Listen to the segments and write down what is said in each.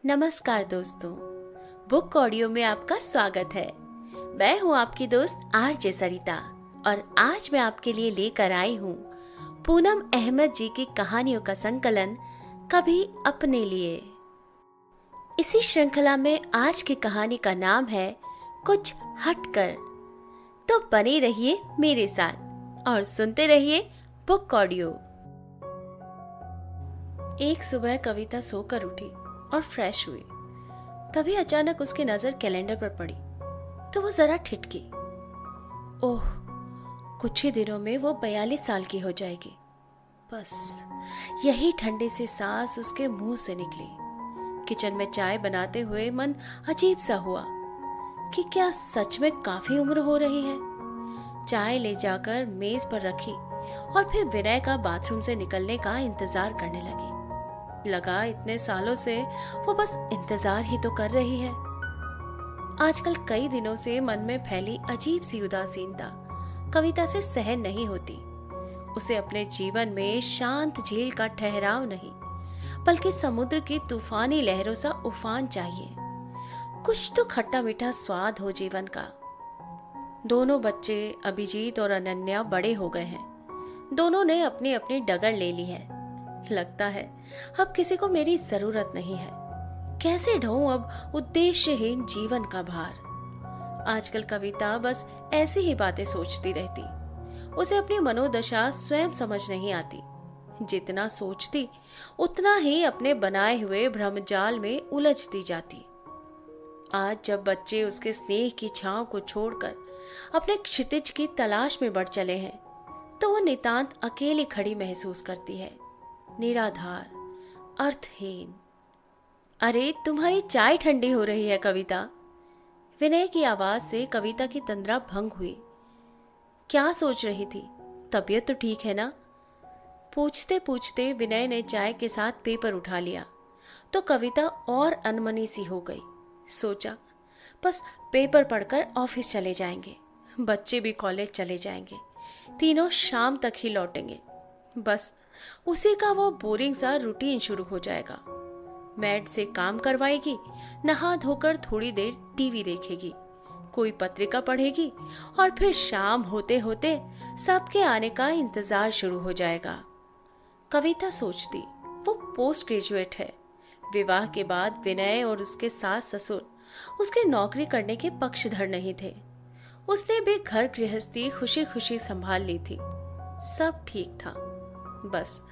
नमस्कार दोस्तों, book audio में आपका स्वागत है। मैं हूं आपकी दोस्त आरजे सरिता और आज मैं आपके लिए लेकर आई हूं पूनम अहमद जी की कहानियों का संकलन कभी अपने लिए। इसी श्रृंखला में आज की कहानी का नाम है कुछ हटकर। तो बने रहिए मेरे साथ और सुनते रहिए बुक ऑडियो। एक सुबह कविता सोकर उठी और फ्रेश हुई। तभी अचानक उसकी नजर कैलेंडर पर पड़ी तो वो जरा ठिठकी। ओह, कुछ ही दिनों में वो 42 साल की हो जाएगी। बस यही ठंडी सी सांस उसके मुंह से निकली। किचन में चाय बनाते हुए मन अजीब सा हुआ कि क्या सच में काफी उम्र हो रही है। चाय ले जाकर मेज पर रखी और फिर विनय का बाथरूम से निकलने का इंतजार करने लगी। लगा इतने सालों से वो बस इंतजार ही तो कर रही है। आजकल कई दिनों से मन में फैली अजीब सी उदासीनता कविता से सहन नहीं होती। उसे अपने जीवन में शांत झील का ठहराव नहीं, बल्कि समुद्र की तूफानी लहरों सा उफान चाहिए। कुछ तो खट्टा मीठा स्वाद हो जीवन का। दोनों बच्चे अभिजीत और अनन्या बड़े हो गए हैं। दोनों ने अपनी अपनी डगर ले ली है। लगता है अब किसी को मेरी जरूरत नहीं है। कैसे ढोऊं अब उद्देश्यहीन जीवन का भार। आजकल कविता बस ऐसी ही बातें सोचती रहती। उसे अपनी मनोदशा स्वयं समझ नहीं आती। जितना सोचती उतना ही अपने बनाए हुए भ्रमजाल में उलझती जाती। आज जब बच्चे उसके स्नेह की छांव को छोड़कर अपने क्षितिज की तलाश में बढ़ चले हैं तो वो नितांत अकेली खड़ी महसूस करती है, निराधार, अर्थहीन। अरे तुम्हारी चाय ठंडी हो रही है कविता। विनय की आवाज से कविता की तंद्रा भंग हुई। क्या सोच रही थी? तबीयत तो ठीक है ना? पूछते पूछते विनय ने चाय के साथ पेपर उठा लिया तो कविता और अनमनी सी हो गई। सोचा बस पेपर पढ़कर ऑफिस चले जाएंगे, बच्चे भी कॉलेज चले जाएंगे, तीनों शाम तक ही लौटेंगे। बस उसी का वो बोरिंग सा रूटीन शुरू हो जाएगा। मैड से काम करवाएगी, नहा धोकर थोड़ी देर टीवी देखेगी, कोई पत्रिका पढ़ेगी और फिर शाम होते होते सबके आने का इंतजार शुरू हो जाएगा। कविता सोचती वो पोस्ट ग्रेजुएट है। विवाह के बाद विनय और उसके सास ससुर उसके नौकरी करने के पक्षधर नहीं थे। उसने भी घर गृहस्थी खुशी खुशी संभाल ली थी। सब ठीक था। बस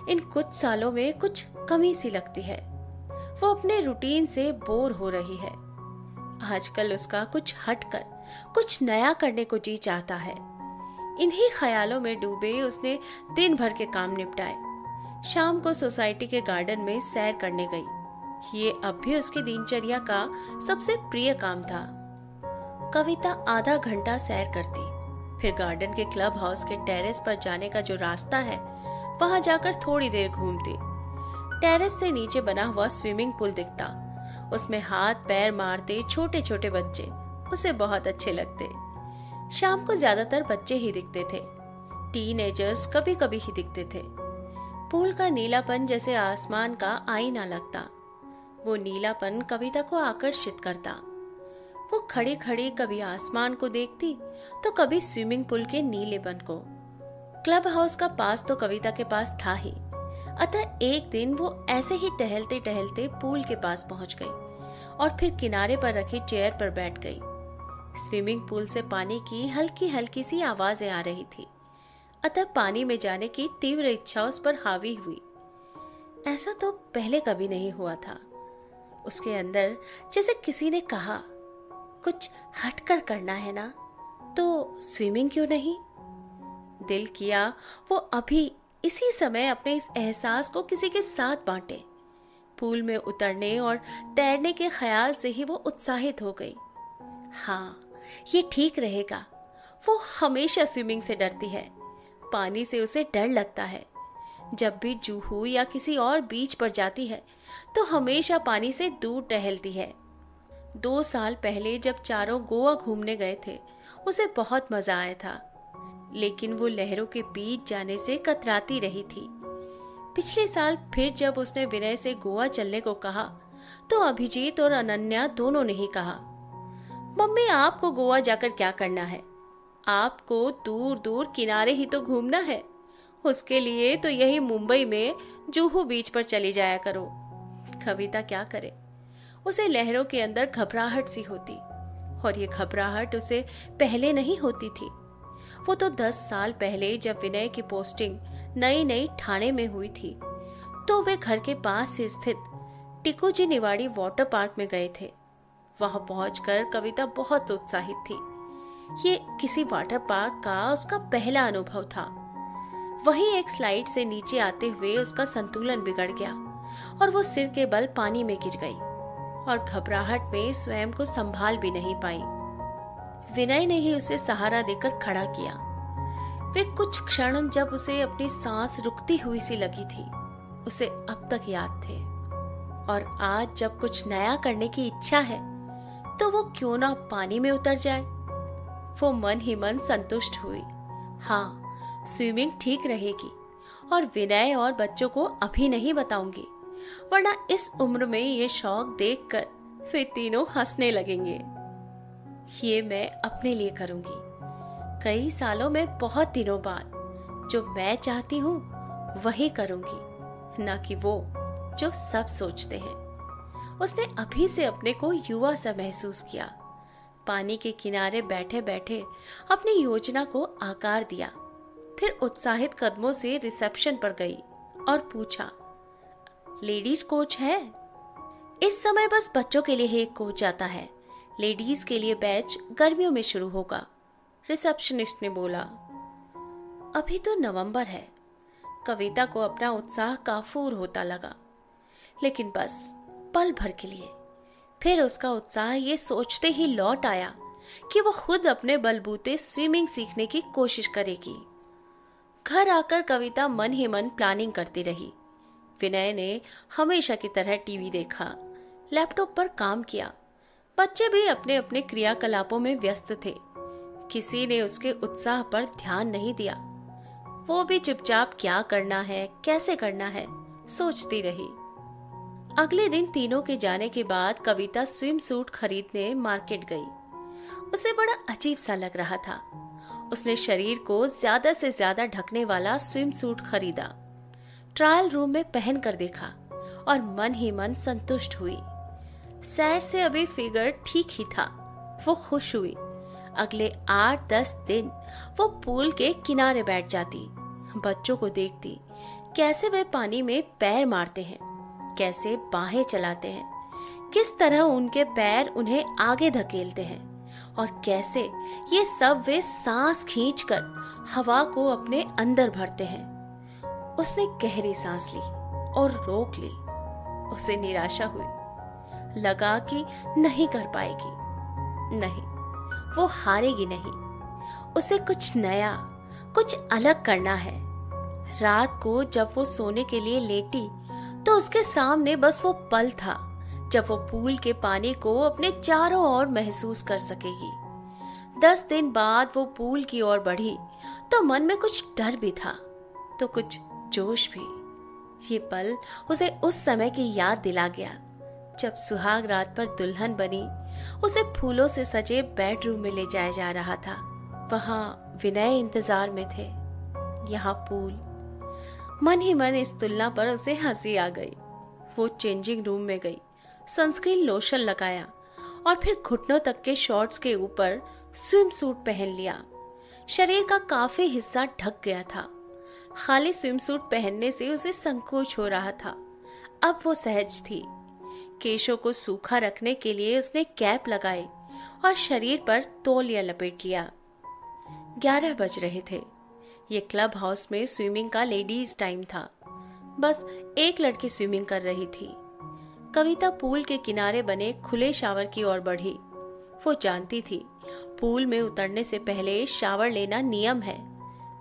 इन कुछ सालों में कुछ कमी सी लगती है। वो अपने रूटीन से बोर हो रही है। आजकल उसका कुछ हटकर कुछ नया करने को जी चाहता है। इन्हीं ख्यालों में डूबे उसने दिन भर के काम निपटाए। शाम को सोसाइटी के गार्डन में सैर करने गई। ये अब भी उसकी दिनचर्या का सबसे प्रिय काम था। कविता आधा घंटा सैर करती, फिर गार्डन के क्लब हाउस के टेरेस पर जाने का जो रास्ता है वहां जाकर थोड़ी देर घूमती। टेरेस से नीचे बना हुआ स्विमिंग पूल दिखता। उसमें हाथ पैर मारते छोटे छोटे बच्चे उसे बहुत अच्छे लगते। शाम को ज्यादातर बच्चे ही दिखते थे। टीनेजर्स कभी कभी ही दिखते थे। पूल का नीलापन जैसे आसमान का आईना लगता। वो नीलापन कविता को आकर्षित करता। वो खड़ी खड़ी कभी आसमान को देखती तो कभी स्विमिंग पूल के नीलेपन को। क्लब हाउस का पास तो कविता के पास था ही, अतः एक दिन वो ऐसे ही टहलते टहलते पूल के पास पहुंच गई और फिर किनारे पर रखी चेयर पर बैठ गई। स्विमिंग पूल से पानी की हल्की हल्की सी आवाजें आ रही थी, अतः पानी में जाने की तीव्र इच्छा उस पर हावी हुई। ऐसा तो पहले कभी नहीं हुआ था। उसके अंदर जैसे किसी ने कहा, कुछ हटकर करना है ना, तो स्विमिंग क्यों नहीं? दिल किया वो अभी इसी समय अपने इस एहसास को किसी के साथ बांटे। पूल में उतरने और तैरने के ख्याल से ही वो उत्साहित हो गई। हाँ, ये ठीक रहेगा। वो हमेशा स्विमिंग से डरती है। पानी से उसे डर लगता है। जब भी जूहू या किसी और बीच पर जाती है तो हमेशा पानी से दूर टहलती है। 2 साल पहले जब चारों गोवा घूमने गए थे उसे बहुत मजा आया था, लेकिन वो लहरों के बीच जाने से कतराती रही थी। पिछले साल फिर जब उसने विनय से गोवा चलने को कहा तो अभिजीत और अनन्या दोनों ने ही कहा, मम्मी आपको गोवा जाकर क्या करना है? आपको दूर दूर किनारे ही तो घूमना है। उसके लिए तो यही मुंबई में जुहू बीच पर चली जाया करो। कविता क्या करे, उसे लहरों के अंदर घबराहट सी होती, और ये घबराहट उसे पहले नहीं होती थी। वो तो 10 साल पहले जब विनय की पोस्टिंग नई नई ठाणे में हुई थी, तो वे घर के पास से स्थित टिकोजी निवाड़ी वाटर पार्क में गए थे। वहां पहुंचकर कविता बहुत उत्साहित थी। ये किसी वाटर पार्क का उसका पहला अनुभव था। वहीं एक स्लाइड से नीचे आते हुए उसका संतुलन बिगड़ गया और वो सिर के बल पानी में गिर गई और घबराहट में स्वयं को संभाल भी नहीं पाई। विनय ने ही उसे सहारा देकर खड़ा किया। वे कुछ क्षण जब उसे अपनी सांस रुकती हुई सी लगी थी, उसे अब तक याद थे। और आज जब कुछ नया करने की इच्छा है, तो वो क्यों ना पानी में उतर जाए। वो मन ही मन संतुष्ट हुई। हाँ, स्विमिंग ठीक रहेगी और विनय और बच्चों को अभी नहीं बताऊंगी, वरना इस उम्र में ये शौक देखकर वे तीनों हंसने लगेंगे। ये मैं अपने लिए करूंगी, कई सालों में बहुत दिनों बाद जो मैं चाहती हूँ वही करूंगी, ना कि वो जो सब सोचते हैं। उसने अभी से अपने को युवा सा महसूस किया। पानी के किनारे बैठे बैठे अपनी योजना को आकार दिया। फिर उत्साहित कदमों से रिसेप्शन पर गई और पूछा, लेडीज कोच है? इस समय बस बच्चों के लिए ही एक कोच आता है, लेडीज के लिए बैच गर्मियों में शुरू होगा, रिसेप्शनिस्ट ने बोला। अभी तो नवंबर है। कविता को अपना उत्साह काफूर होता लगा, लेकिन बस पल भर के लिए। फिर उसका उत्साह ये सोचते ही लौट आया कि वो खुद अपने बलबूते स्विमिंग सीखने की कोशिश करेगी। घर आकर कविता मन ही मन प्लानिंग करती रही। विनय ने हमेशा की तरह टीवी देखा, लैपटॉप पर काम किया। बच्चे भी अपने अपने क्रियाकलापों में व्यस्त थे। किसी ने उसके उत्साह पर ध्यान नहीं दिया। वो भी चुपचाप क्या करना है, कैसे करना है, सोचती रही। अगले दिन तीनों के जाने के बाद कविता स्विम सूट खरीदने मार्केट गई। उसे बड़ा अजीब सा लग रहा था। उसने शरीर को ज्यादा से ज्यादा ढकने वाला स्विम सूट खरीदा, ट्रायल रूम में पहन कर देखा और मन ही मन संतुष्ट हुई। सैर से अभी फिगर ठीक ही था। वो खुश हुई। अगले 8-10 दिन वो पूल के किनारे बैठ जाती, बच्चों को देखती, कैसे वे पानी में पैर मारते हैं, कैसे बाहें चलाते हैं, किस तरह उनके पैर उन्हें आगे धकेलते हैं और कैसे ये सब वे सांस खींचकर हवा को अपने अंदर भरते हैं। उसने गहरी सांस ली और रोक ली। उसे निराशा हुई। लगा कि नहीं कर पाएगी। नहीं, वो हारेगी नहीं। उसे कुछ नया, कुछ अलग करना है। रात को जब वो सोने के लिए लेटी तो उसके सामने बस वो पल था जब वो पूल के पानी को अपने चारों ओर महसूस कर सकेगी। 10 दिन बाद वो पूल की ओर बढ़ी तो मन में कुछ डर भी था तो कुछ जोश भी। ये पल उसे उस समय की याद दिला गया जब सुहाग रात पर दुल्हन बनी उसे फूलों से सजे बेडरूम में ले जाया जा रहा था। वहां विनय इंतजार में थे, यहाँ पूल। मन ही मन इस तुलना पर उसे हंसी आ गई। वो चेंजिंग रूम में गई, सनस्क्रीन लोशन लगाया और फिर घुटनों तक के शॉर्ट्स के ऊपर स्विम सूट पहन लिया। शरीर का काफी हिस्सा ढक गया था। खाली स्विम सूट पहनने से उसे संकोच हो रहा था। अब वो सहज थी। केशों को सूखा रखने के लिए उसने कैप लगाई और शरीर पर तौलिया लपेट लिया। 11 बज रहे थे। ये क्लब हाउस में स्विमिंग का लेडीज टाइम था। बस एक लड़की स्विमिंग कर रही थी। कविता पूल के किनारे बने खुले शावर की ओर बढ़ी। वो जानती थी पूल में उतरने से पहले शावर लेना नियम है।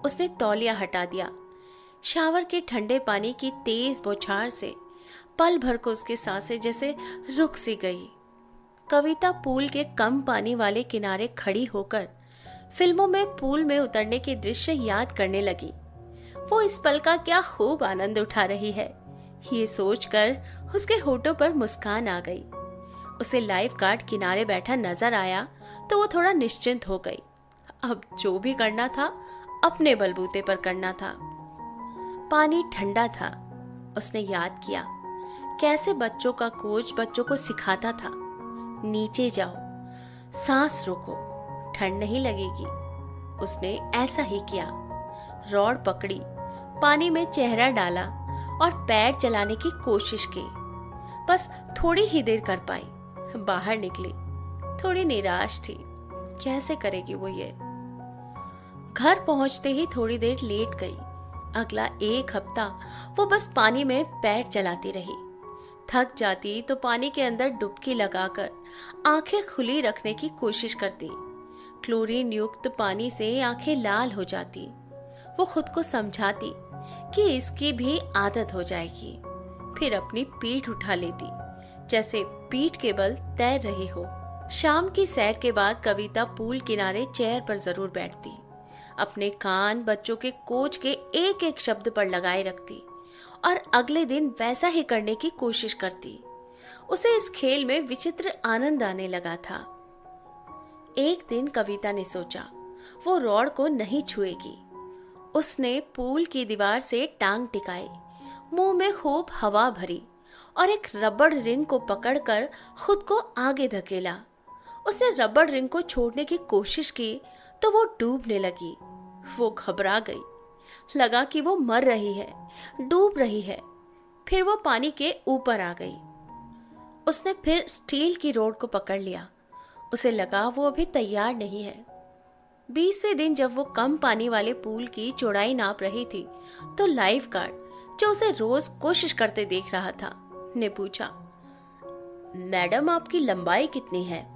उसने तौलिया हटा दिया। शावर के ठंडे पानी की तेज बौछार से पल भर को उसकी सांसें जैसे रुक सी गई। कविता पूल के कम पानी वाले किनारे खड़ी होकर फिल्मों में पूल में उतरने के दृश्य याद करने लगी। वो इस पल का क्या खूब आनंद उठा रही है। ये सोचकर उसके होठों पर मुस्कान आ गई। उसे लाइफ गार्ड किनारे बैठा नजर आया तो वो थोड़ा निश्चिंत हो गई। अब जो भी करना था अपने बलबूते पर करना था। पानी ठंडा था। उसने याद किया कैसे बच्चों का कोच बच्चों को सिखाता था, नीचे जाओ, सांस रोको, ठंड नहीं लगेगी। उसने ऐसा ही किया। रॉड पकड़ी, पानी में चेहरा डाला और पैर चलाने की कोशिश की। बस थोड़ी ही देर कर पाई। बाहर निकली, थोड़ी निराश थी। कैसे करेगी वो ये? घर पहुंचते ही थोड़ी देर लेट गई। अगला एक हफ्ता वो बस पानी में पैर चलाती रही। थक जाती तो पानी के अंदर डुबकी लगाकर आंखें खुली रखने की कोशिश करती। क्लोरीन युक्त पानी से आंखें लाल हो जाती। वो खुद को समझाती कि इसकी भी आदत हो जाएगी। फिर अपनी पीठ उठा लेती, जैसे पीठ के बल तैर रही हो। शाम की सैर के बाद कविता पूल किनारे चेयर पर जरूर बैठती। अपने कान बच्चों के कोच के एक एक शब्द पर लगाए रखती और अगले दिन वैसा ही करने की कोशिश करती। उसे इस खेल में विचित्र आनंद आने लगा था। एक दिन कविता ने सोचा वो रॉड को नहीं छुएगी। उसने पूल की दीवार से टांग टिकाई, मुंह में खूब हवा भरी और एक रबड़ रिंग को पकड़कर खुद को आगे धकेला। उसने रबड़ रिंग को छोड़ने की कोशिश की तो वो डूबने लगी। वो घबरा गई, लगा कि वो मर रही है, डूब रही है। फिर वो पानी के ऊपर आ गई। उसने फिर स्टील की रोड को पकड़ लिया। उसे लगा वो अभी तैयार नहीं है। 20वें दिन जब वो कम पानी वाले पूल की चौड़ाई नाप रही थी तो लाइफ गार्ड, जो उसे रोज कोशिश करते देख रहा था, ने पूछा, मैडम आपकी लंबाई कितनी है?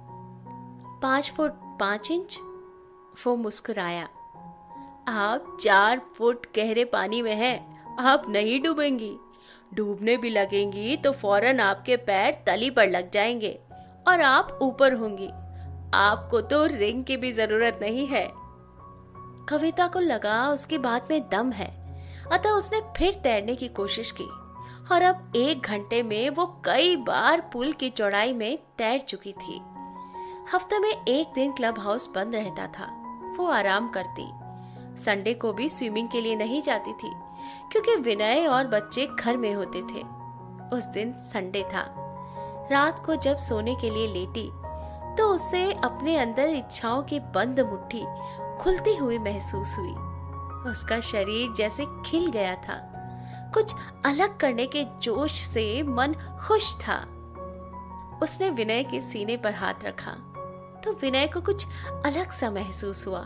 5 फुट 5 इंच। वो मुस्कुराया। आप 4 फुट गहरे पानी में हैं, आप नहीं डूबेंगी। डूबने भी लगेंगी तो फौरन आपके पैर तली पर लग जाएंगे और आप ऊपर होंगी। आपको तो रिंग की भी जरूरत नहीं है। कविता को लगा उसकी बात में दम है, अतः उसने फिर तैरने की कोशिश की और अब 1 घंटे में वो कई बार पुल की चौड़ाई में तैर चुकी थी। हफ्ते में 1 दिन क्लब हाउस बंद रहता था। वो आराम करती। संडे को भी स्विमिंग के लिए नहीं जाती थी क्योंकि विनय और बच्चे घर में होते थे। उस दिन संडे था। रात को जब सोने के लिए लेटी तो उसे अपने अंदर इच्छाओं की बंद मुट्ठी खुलती हुई महसूस हुई। उसका शरीर जैसे खिल गया था। कुछ अलग करने के जोश से मन खुश था। उसने विनय के सीने पर हाथ रखा तो विनय को कुछ अलग सा महसूस हुआ।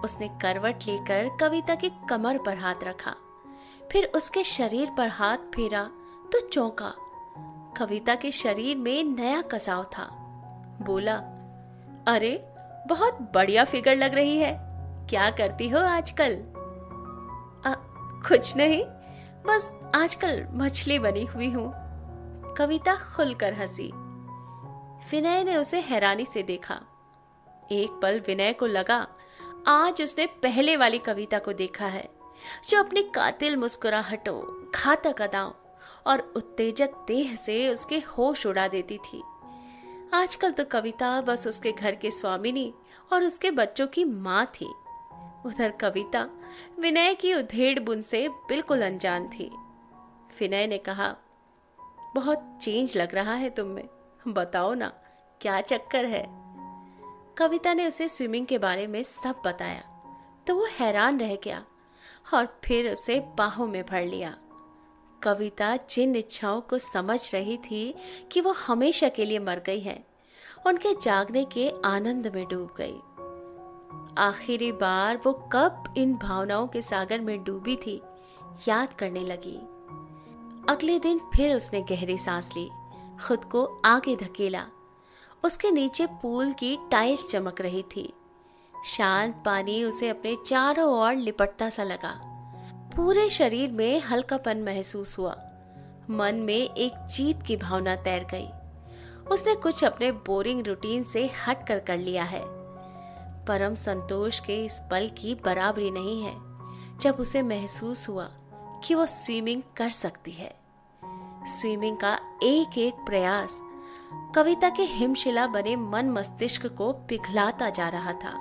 उसने करवट लेकर कविता की कमर पर हाथ रखा, फिर उसके शरीर पर हाथ फेरा तो चौंका। कविता के शरीर में नया कसाव था। बोला, अरे बहुत बढ़िया फिगर लग रही है। क्या करती हो आजकल? कुछ नहीं, बस आजकल मछली बनी हुई हूं। कविता खुलकर हंसी। विनय ने उसे हैरानी से देखा। एक पल विनय को लगा आज उसने पहले वाली कविता को देखा है, जो अपनी कातिल मुस्कुराहटों, घातक अदाओं और उत्तेजक देह से उसके होश उड़ा देती थी। आजकल तो कविता बस उसके घर के स्वामिनी और उसके बच्चों की माँ थी। उधर कविता विनय की उधेड़ बुन से बिल्कुल अनजान थी। विनय ने कहा, बहुत चेंज लग रहा है तुम में, बताओ ना क्या चक्कर है? कविता ने उसे स्विमिंग के बारे में सब बताया तो वो हैरान रह गया और फिर उसे बाहों में भर लिया। कविता जिन इच्छाओं को समझ रही थी कि वो हमेशा के लिए मर गई है, उनके जागने के आनंद में डूब गई। आखिरी बार वो कब इन भावनाओं के सागर में डूबी थी, याद करने लगी। अगले दिन फिर उसने गहरी सांस ली, खुद को आगे धकेला। उसके नीचे पूल की टाइल्स चमक रही थी। शांत पानी उसे अपने चारों ओर लिपटता सा लगा। पूरे शरीर में हल्कापन महसूस हुआ। मन में एक जीत की भावना तैर गई। उसने कुछ अपने बोरिंग रूटीन से हट कर लिया है। परम संतोष के इस पल की बराबरी नहीं है जब उसे महसूस हुआ कि वो स्विमिंग कर सकती है। स्विमिंग का एक एक प्रयास कविता के हिमशिला बने मन मस्तिष्क को पिघलाता जा रहा था।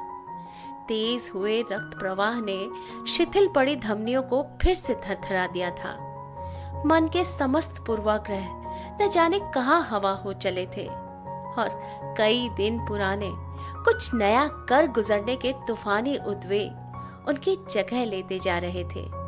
तेज हुए रक्त प्रवाह ने शिथिल पड़ी धमनियों को फिर से थरथरा दिया था। मन के समस्त पूर्वाग्रह न जाने कहाँ हवा हो चले थे और कई दिन पुराने कुछ नया कर गुजरने के तूफानी उद्वेग उनकी जगह लेते जा रहे थे।